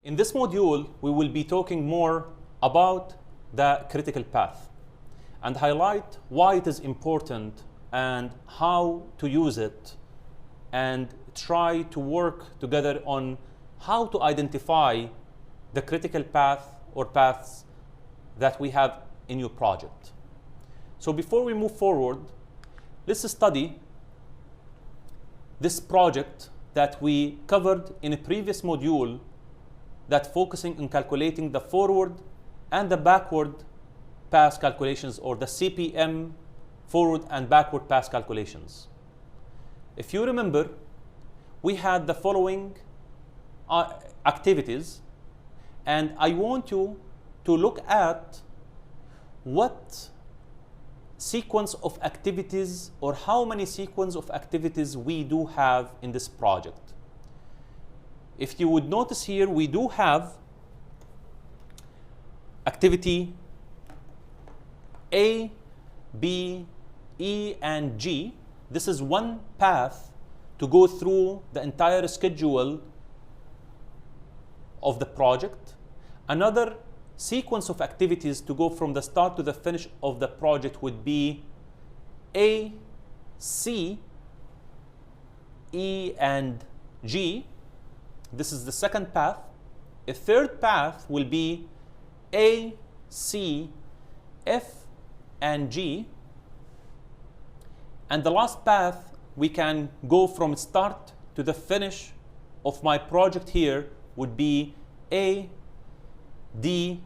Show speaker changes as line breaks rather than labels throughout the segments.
In this module, we will be talking more about the critical path and highlight why it is important and how to use it, and try to work together on how to identify the critical path or paths that we have in your project. So before we move forward, let's study this project that we covered in a previous module that focusing on calculating the forward and the backward pass calculations, or the CPM forward and backward pass calculations. If you remember, we had the following activities, and I want you to look at what sequence of activities or how many sequence of activities we do have in this project. If you would notice here, we do have activity A, B, E, and G. This is one path to go through the entire schedule of the project. Another sequence of activities to go from the start to the finish of the project would be A, C, E, and G. This is the second path. A third path will be A, C, F, and G. And the last path, we can go from start to the finish of my project here, would be A, D,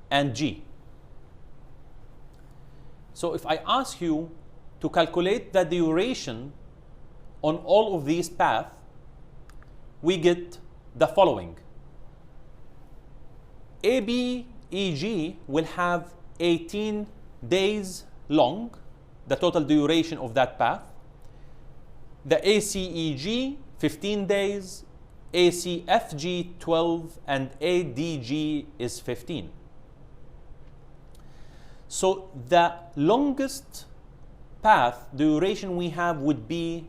and G. So if I ask you to calculate the duration on all of these paths, we get the following. ABEG will have 18 days long, the total duration of that path. The ACEG, 15 days, ACFG, 12, and ADG is 15. So the longest path duration we have would be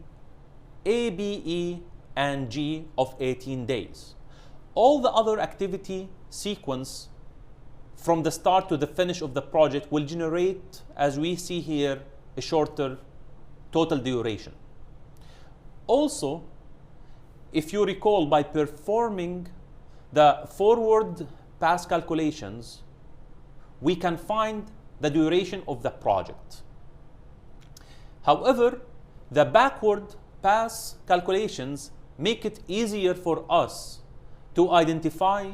ABE and G of 18 days. All the other activity sequence from the start to the finish of the project will generate, as we see here, a shorter total duration. Also, if you recall, by performing the forward pass calculations, we can find the duration of the project. However, the backward pass calculations make it easier for us to identify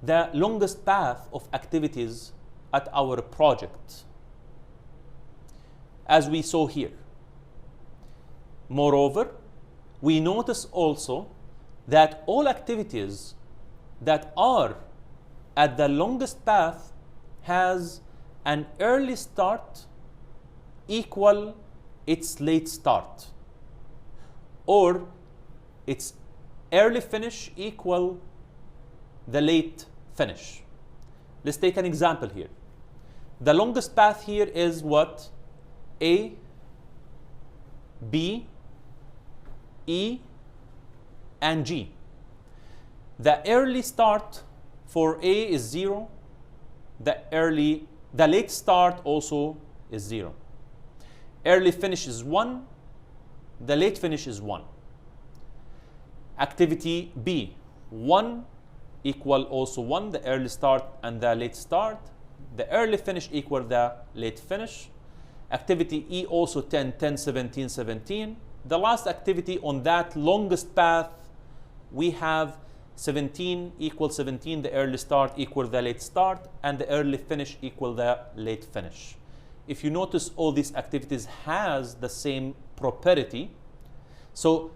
the longest path of activities at our project, as we saw here. Moreover, we notice also that all activities that are at the longest path has an early start equal its late start, or its early finish equal the late finish. Let's take an example here. The longest path here is what? A, B, E, and G. The early start for A is 0. The late start also is 0. Early finish is 1. The late finish is 1. Activity B, 1 equal also 1, the early start and the late start. The early finish equal the late finish. Activity E also 10, 10, 17, 17. The last activity on that longest path, we have 17 equal 17, the early start equal the late start, and the early finish equal the late finish. If you notice, all these activities has the same property. So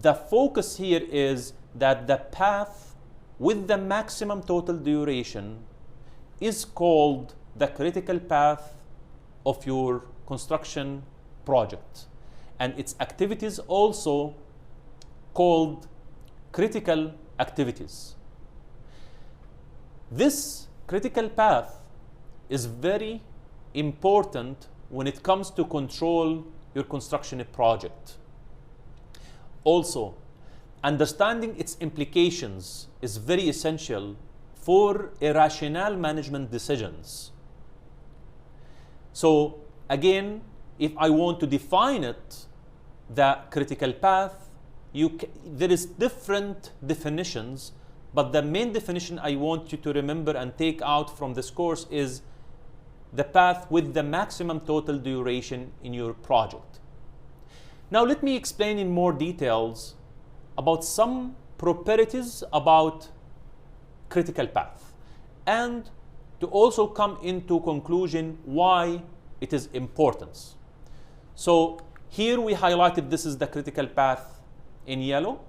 the focus here is that the path with the maximum total duration is called the critical path of your construction project, and its activities also called critical activities. This critical path is very important when it comes to control your construction project. Also, understanding its implications is very essential for irrational management decisions. So again, if I want to define it, the critical path, there is different definitions, but the main definition I want you to remember and take out from this course is the path with the maximum total duration in your project. Now let me explain in more details about some properties about critical path, and to also come into conclusion why it is important. So here we highlighted this is the critical path in yellow.